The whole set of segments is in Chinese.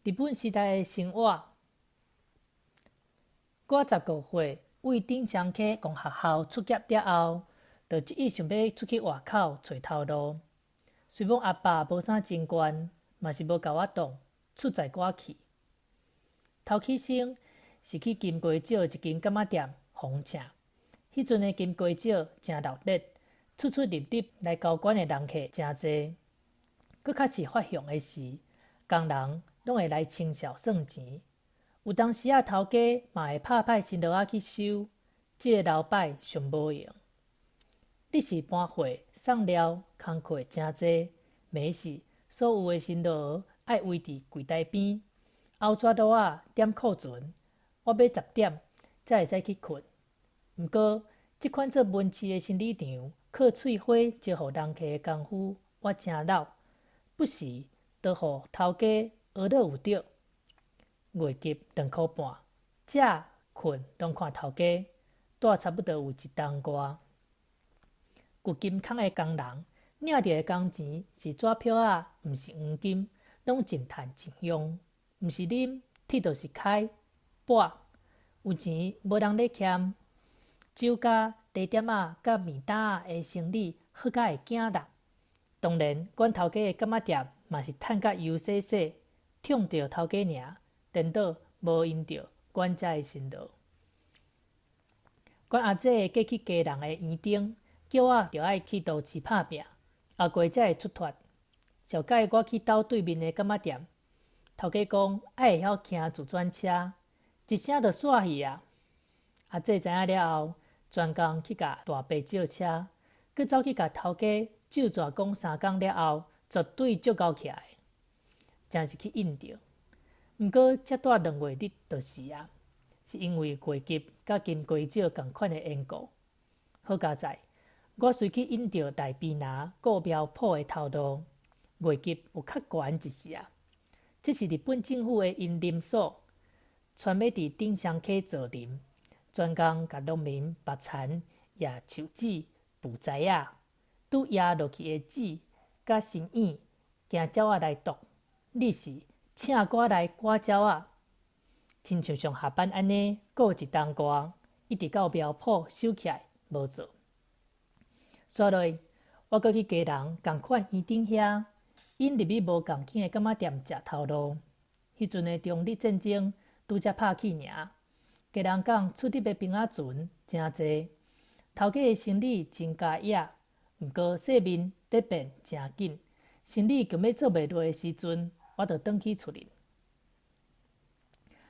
日本时代的生活。我10个岁为顶上溪公学校出业了后，就一意想要出去外口找头路。虽讲阿爸无啥情关，嘛是无甲我挡，出在我去。头起先是去金龟石一间柑仔店逢请。迄阵的金龟石真热闹，出出入入来交关的人客真济。搁较是发现的是，工人拢会来清扫算钱。有当时啊，头家嘛会拍歹新落仔去收，即个老摆上无用。你是搬货、送料，工课真济，每时所有的新落爱围伫柜台边，后纸落仔点库存，我要10点才会使去困。毋过，即款做文字的心理场，靠喙花招呼人客的功夫，我真老，不时就互头家讹了有着。月结2块半，食困拢看头家，带差不多有1冬外。旧金康的工人领到的工钱是纸票仔，毋是黄金，拢真趁真用。毋是啉，铁就是开拨。有钱无人咧欠，酒家、茶店仔、甲面摊仔的生意好甲会惊人。当然，阮头家的柑仔店嘛是趁甲油洗洗，冲着头家尔。颠倒无因着阮遮的辛劳。阮阿姐嫁去家人的园丁，叫我着爱去都市拍拼，后过才会出脱。潲解我去斗对面的柑仔店，头家讲爱会晓骑自转车，一声就煞去啊。阿姐知影了后，专工去甲大伯借车，佮走去甲头家就蛇讲3工了后，绝对足够起来，真是去应着。毋过，才带2月日就是啊，是因为月结甲金龟石共款的缘故。好佳在，我随去引着大边拿顾苗圃的头路，月结有较悬一些啊。这是日本政府的因林所，全要伫顶上溪造林，专工甲农民拔田、野树籽、补栽啊，拄压落去的籽甲新叶，惊鸟仔来啄。你是？请我来赶鸟仔，亲像上下班安尼，过1冬外，一直到苗圃收起来无做。刷落，我搁去家人共款园顶遐，引入去无共间的柑仔店食头路。迄阵的中日战争拄则拍起尔，家人讲出入的兵仔船真济，头家的生意真佳野，毋过世面在变真紧，生意强要做袂落的时阵。我就转去厝里。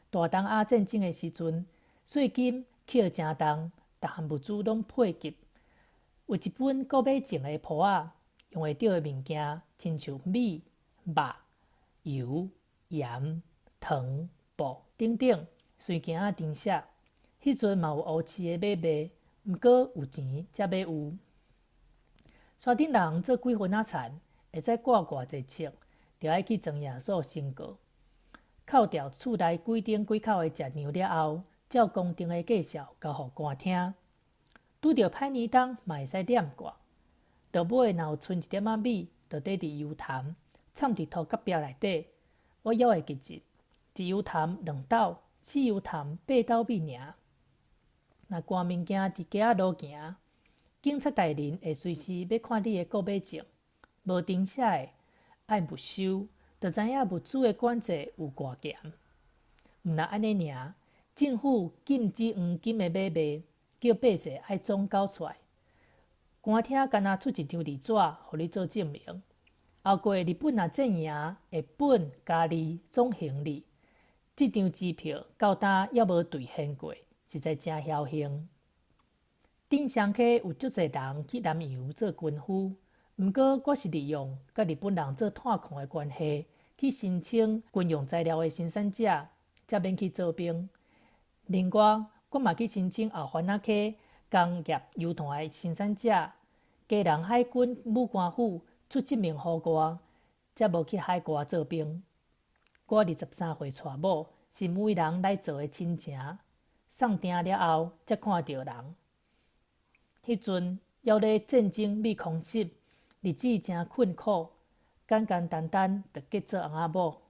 大东亚战争的时阵，税金扣真重，逐项物资拢配给。有一本国买种的簿仔，用会到的物件，亲像米、肉、油、盐、糖、布等等，随行啊订写。迄阵嘛有乌市的买卖，毋过有钱才买有。山顶人做几分仔田，会使挂偌济尺。就爱去庄业所申告，扣掉厝内几顶几口的食粮了后，照公定的计数交互官听。拄着歹年冬嘛会使念挂。落尾若有剩1点仔米，就缀伫油坛，藏伫土角壁内底。我还会记日，一油坛2斗，4油坛8斗米尔。若搬物件伫街仔路行，警察大人会随时要看你的购买证，无停写的。爱没收，就知影物资的管制有偌严。毋若安尼尔，政府禁止黄金的买卖，叫百姓爱总交出来。官厅干那出一张字纸，互你做证明。后过日本若战赢，会本加利总行李。这张支票到今还无兑现过，实在真侥幸。顶上溪有足侪人去南洋做军夫。毋过，我是利用甲日本人做探矿的关系，去申请军用材料的生产者，才免去做兵。另外，我嘛去申请后番仔溪工业油炭的生产者，家人海军武官府出证明互我，才无去海外做兵。我23岁娶某，是每人来做的亲情，送订了后才看到人。迄阵还咧战争空袭。日子真困苦，简简单单就结做翁仔某。